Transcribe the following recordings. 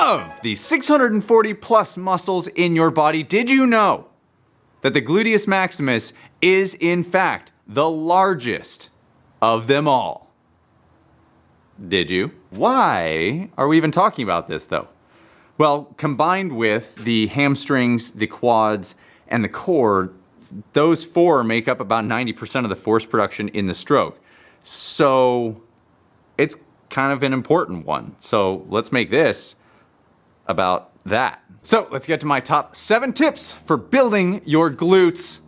Of the 640 plus muscles in your body, did you know that the gluteus maximus is in fact the largest of them all? Did you? Why are we even talking about this though? Well, combined with the hamstrings, the quads, and the core, those four make up about 90% of the force production in the stroke. So it's kind of an important one. So let's make this about that. So let's get to my top 7 tips for building your glutes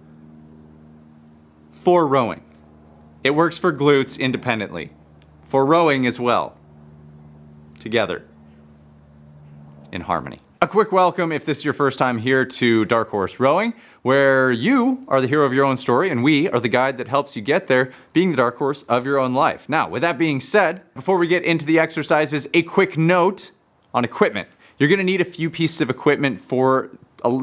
for rowing. It works for glutes independently, for rowing as well, together, in harmony. A quick welcome if this is your first time here to Dark Horse Rowing, where you are the hero of your own story and we are the guide that helps you get there, being the dark horse of your own life. Now, with that being said, before we get into the exercises, a quick note on equipment. You're gonna need a few pieces of equipment for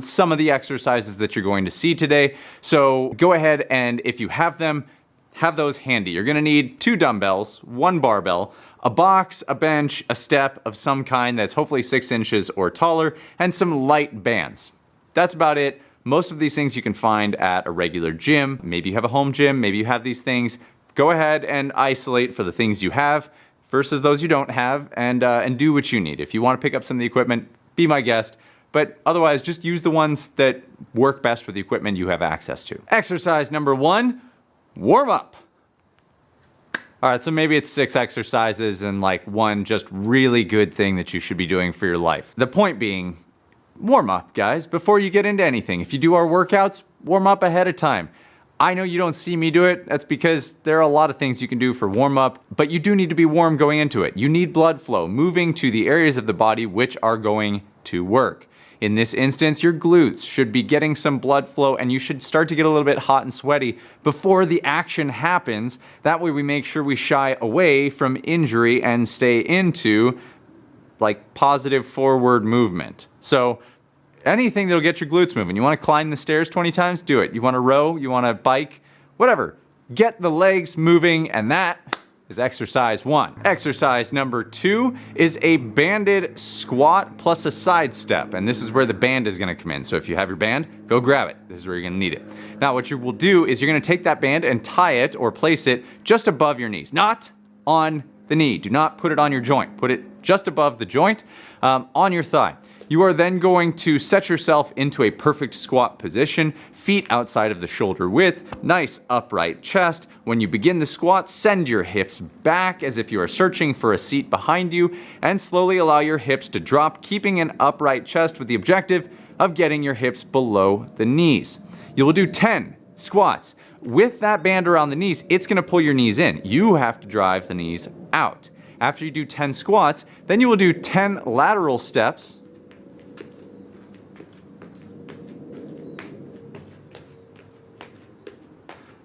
some of the exercises that you're going to see today. So go ahead and if you have them, have those handy. You're gonna need 2 dumbbells, 1 barbell, a box, a bench, a step of some kind that's hopefully 6 inches or taller, and some light bands. That's about it. Most of these things you can find at a regular gym. Maybe you have a home gym, maybe you have these things. Go ahead and isolate for the things you have versus those you don't have, and do what you need. If you want to pick up some of the equipment, be my guest. But otherwise, just use the ones that work best with the equipment you have access to. Exercise number 1, warm up. All right, so maybe it's 6 exercises and like 1 just really good thing that you should be doing for your life. The point being, warm up, guys, before you get into anything. If you do our workouts, warm up ahead of time. I know you don't see me do it. That's because there are a lot of things you can do for warm up, but you do need to be warm going into it. You need blood flow moving to the areas of the body which are going to work. In this instance, your glutes should be getting some blood flow and you should start to get a little bit hot and sweaty before the action happens. That way we make sure we shy away from injury and stay into like positive forward movement. So anything that'll get your glutes moving. You want to climb the stairs 20 times? Do it. You want to row? You want to bike? Whatever. Get the legs moving, and that is exercise 1. Exercise number 2 is a banded squat plus a side step, and this is where the band is going to come in. So if you have your band, go grab it. This is where you're going to need it. Now what you will do is you're going to take that band and tie it or place it just above your knees, not on the knee. Do not put it on your joint. Put it just above the joint, on your thigh. You are then going to set yourself into a perfect squat position, feet outside of the shoulder width, nice upright chest. When you begin the squat, send your hips back as if you are searching for a seat behind you, and slowly allow your hips to drop, keeping an upright chest with the objective of getting your hips below the knees. You will do 10 squats. With that band around the knees, it's gonna pull your knees in. You have to drive the knees out. After you do 10 squats, then you will do 10 lateral steps,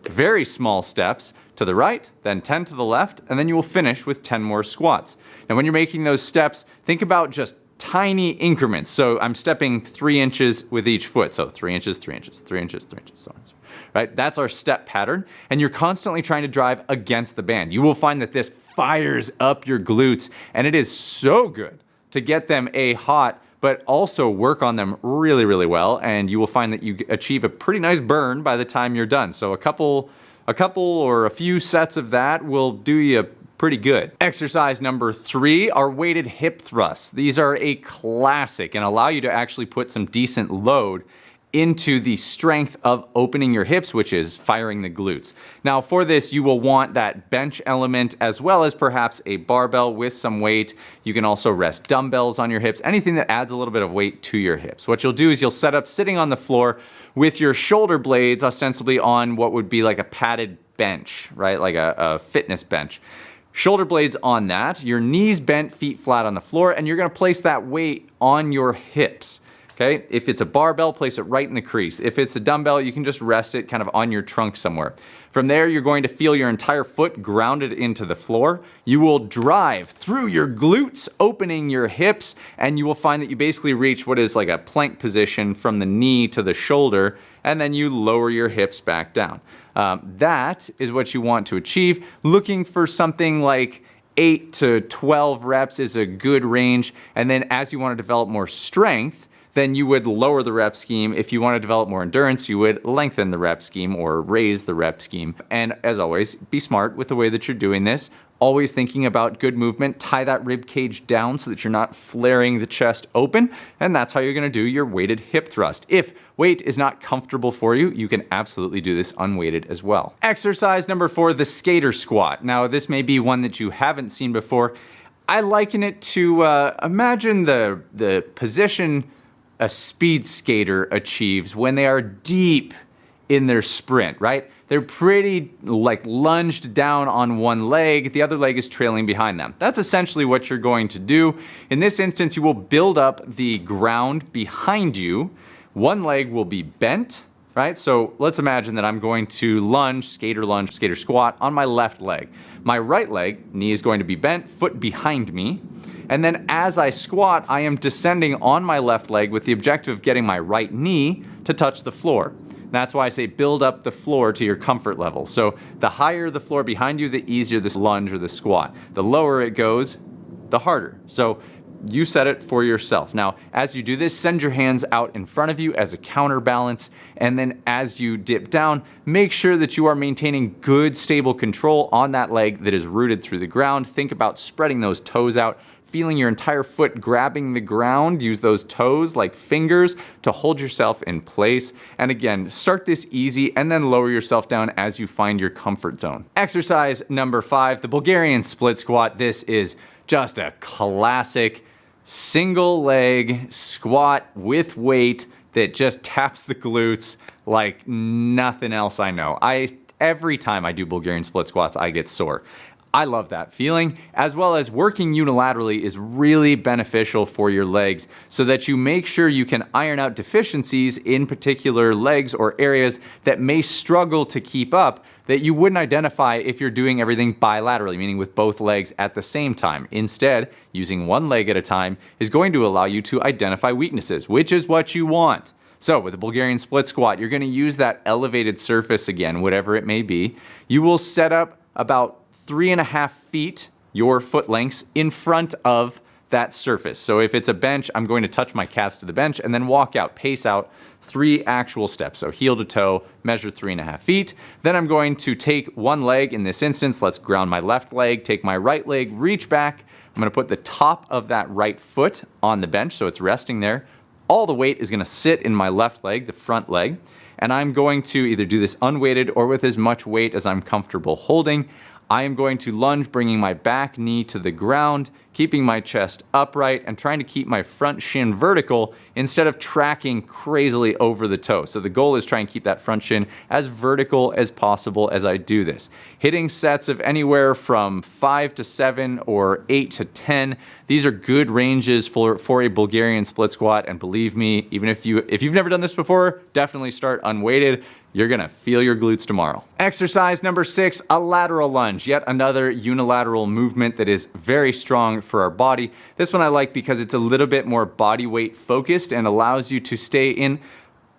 very small steps to the right, then 10 to the left, and then you will finish with 10 more squats. Now when you're making those steps, think about just tiny increments. So I'm stepping 3 inches with each foot. So 3 inches, 3 inches, 3 inches, 3 inches, so on. Right? That's our step pattern. And you're constantly trying to drive against the band. You will find that this fires up your glutes, and it is so good to get them hot, but also work on them really, really well, and you will find that you achieve a pretty nice burn by the time you're done. So a couple or a few sets of that will do you pretty good. Exercise number 3 are weighted hip thrusts. These are a classic and allow you to actually put some decent load into the strength of opening your hips, which is firing the glutes. Now for this, you will want that bench element as well as perhaps a barbell with some weight. You can also rest dumbbells on your hips, anything that adds a little bit of weight to your hips. What you'll do is you'll set up sitting on the floor with your shoulder blades ostensibly on what would be like a padded bench, right? Like a fitness bench. Shoulder blades on that, your knees bent, feet flat on the floor, and you're gonna place that weight on your hips. Okay, if it's a barbell, place it right in the crease. If it's a dumbbell, you can just rest it kind of on your trunk somewhere. From there, you're going to feel your entire foot grounded into the floor. You will drive through your glutes, opening your hips, and you will find that you basically reach what is like a plank position from the knee to the shoulder, and then you lower your hips back down. That is what you want to achieve. Looking for something like 8 to 12 reps is a good range. And then as you want to develop more strength, then you would lower the rep scheme. If you want to develop more endurance, you would lengthen the rep scheme or raise the rep scheme. And as always, be smart with the way that you're doing this. Always thinking about good movement. Tie that rib cage down so that you're not flaring the chest open. And that's how you're going to do your weighted hip thrust. If weight is not comfortable for you, you can absolutely do this unweighted as well. Exercise number 4, the skater squat. Now, this may be one that you haven't seen before. I liken it to imagine the position a speed skater achieves when they are deep in their sprint, right? They're pretty like lunged down on one leg, the other leg is trailing behind them. That's essentially what you're going to do. In this instance, you will build up the ground behind you. One leg will be bent, right? So let's imagine that I'm going to lunge, skater squat on my left leg. My right leg, knee is going to be bent, foot behind me. And then as I squat, I am descending on my left leg with the objective of getting my right knee to touch the floor. That's why I say build up the floor to your comfort level. So the higher the floor behind you, the easier this lunge or the squat. The lower it goes, the harder. So you set it for yourself. Now, as you do this, send your hands out in front of you as a counterbalance. And then as you dip down, make sure that you are maintaining good, stable control on that leg that is rooted through the ground. Think about spreading those toes out, feeling your entire foot grabbing the ground. Use those toes like fingers to hold yourself in place. And again, start this easy and then lower yourself down as you find your comfort zone. Exercise number 5, the Bulgarian split squat. This is just a classic single leg squat with weight that just taps the glutes like nothing else I know. Every time I do Bulgarian split squats, I get sore. I love that feeling, as well as working unilaterally is really beneficial for your legs so that you make sure you can iron out deficiencies in particular legs or areas that may struggle to keep up that you wouldn't identify if you're doing everything bilaterally, meaning with both legs at the same time. Instead, using one leg at a time is going to allow you to identify weaknesses, which is what you want. So with the Bulgarian split squat, you're going to use that elevated surface again, whatever it may be. You will set up about 3.5 feet, your foot lengths, in front of that surface. So if it's a bench, I'm going to touch my calves to the bench and then walk out, pace out 3 actual steps. So heel to toe, measure 3.5 feet. Then I'm going to take one leg, in this instance, let's ground my left leg, take my right leg, reach back. I'm going to put the top of that right foot on the bench so it's resting there. All the weight is going to sit in my left leg, the front leg. And I'm going to either do this unweighted or with as much weight as I'm comfortable holding. I am going to lunge, bringing my back knee to the ground, keeping my chest upright, and trying to keep my front shin vertical instead of tracking crazily over the toe. So the goal is try and keep that front shin as vertical as possible as I do this. Hitting sets of anywhere from 5 to 7 or 8 to 10. These are good ranges for a Bulgarian split squat, and believe me, even if you've never done this before, definitely start unweighted. You're gonna feel your glutes tomorrow. Exercise number 6, a lateral lunge. Yet another unilateral movement that is very strong for our body. This one I like because it's a little bit more body weight focused and allows you to stay in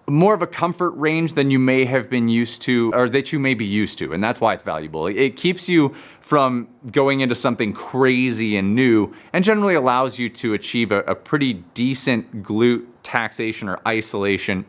more of a comfort range than you may have been used to, or that you may be used to, and that's why it's valuable. It keeps you from going into something crazy and new, and generally allows you to achieve a pretty decent glute taxation or isolation.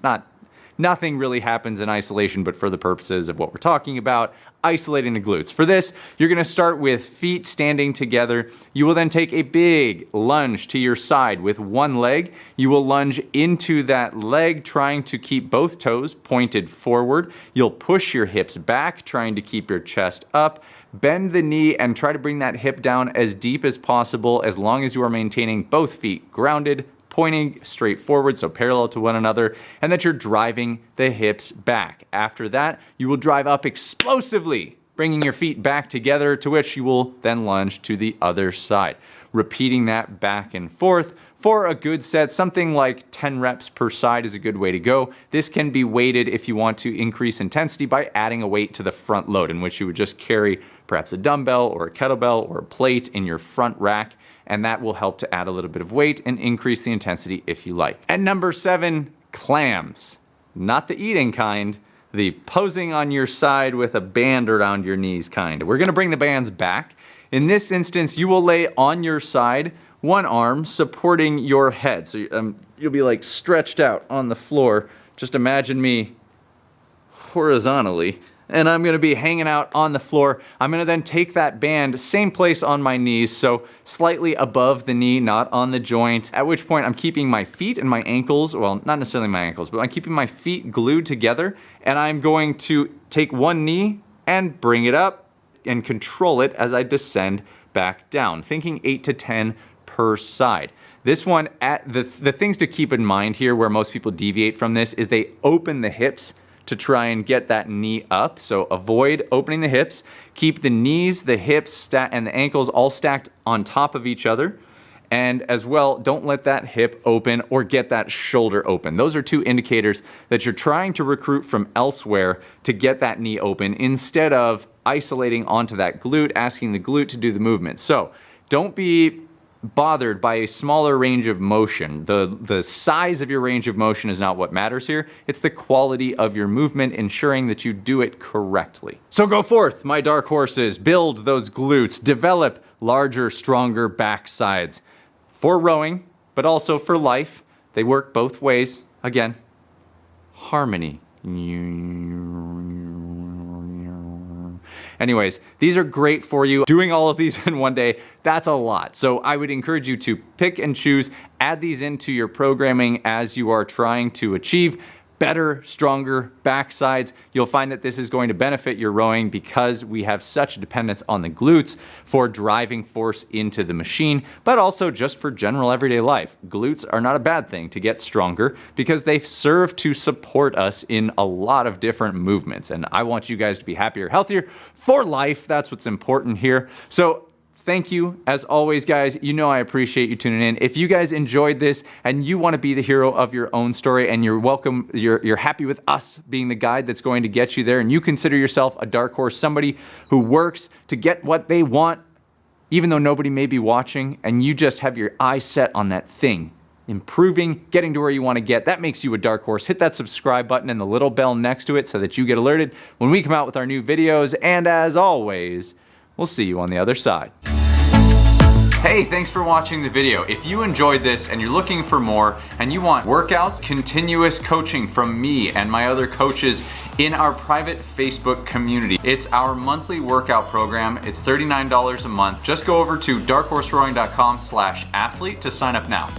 Nothing really happens in isolation, but for the purposes of what we're talking about, isolating the glutes. For this, you're gonna start with feet standing together. You will then take a big lunge to your side with one leg. You will lunge into that leg, trying to keep both toes pointed forward. You'll push your hips back, trying to keep your chest up. Bend the knee and try to bring that hip down as deep as possible, as long as you are maintaining both feet grounded, pointing straight forward, so parallel to one another, and that you're driving the hips back. After that, you will drive up explosively, bringing your feet back together, to which you will then lunge to the other side. Repeating that back and forth for a good set. Something like 10 reps per side is a good way to go. This can be weighted if you want to increase intensity by adding a weight to the front load, in which you would just carry perhaps a dumbbell or a kettlebell or a plate in your front rack, and that will help to add a little bit of weight and increase the intensity if you like. And number 7, clams. Not the eating kind, the posing on your side with a band around your knees kind. We're gonna bring the bands back. In this instance, you will lay on your side, one arm supporting your head. So you'll be like stretched out on the floor. Just imagine me horizontally, and I'm gonna be hanging out on the floor. I'm gonna then take that band, same place on my knees, so slightly above the knee, not on the joint, at which point I'm keeping my feet and my ankles, well, not necessarily my ankles, but I'm keeping my feet glued together, and I'm going to take one knee and bring it up and control it as I descend back down, thinking 8 to 10 per side. This one, the things to keep in mind here where most people deviate from this is they open the hips to try and get that knee up. So avoid opening the hips. Keep the knees, the hips, and the ankles all stacked on top of each other. And as well, don't let that hip open or get that shoulder open. Those are two indicators that you're trying to recruit from elsewhere to get that knee open instead of isolating onto that glute, asking the glute to do the movement. So don't be bothered by a smaller range of motion. The size of your range of motion is not what matters here. It's the quality of your movement, ensuring that you do it correctly. So go forth, my dark horses, build those glutes, develop larger, stronger back sides for rowing, but also for life. They work both ways. Again, harmony. Anyways, these are great for you. Doing all of these in one day, that's a lot. So I would encourage you to pick and choose, add these into your programming as you are trying to achieve better, stronger backsides. You'll find that this is going to benefit your rowing because we have such a dependence on the glutes for driving force into the machine, but also just for general everyday life. Glutes are not a bad thing to get stronger because they serve to support us in a lot of different movements. And I want you guys to be happier, healthier for life. That's what's important here. So thank you, as always, guys. You know I appreciate you tuning in. If you guys enjoyed this and you want to be the hero of your own story and you're welcome, you're happy with us being the guide that's going to get you there, and you consider yourself a dark horse, somebody who works to get what they want, even though nobody may be watching, and you just have your eyes set on that thing, improving, getting to where you want to get, that makes you a dark horse. Hit that subscribe button and the little bell next to it so that you get alerted when we come out with our new videos. And as always, we'll see you on the other side. Hey, thanks for watching the video. If you enjoyed this and you're looking for more and you want workouts, continuous coaching from me and my other coaches in our private Facebook community, it's our monthly workout program. It's $39 a month. Just go over to darkhorserowing.com/athlete to sign up now.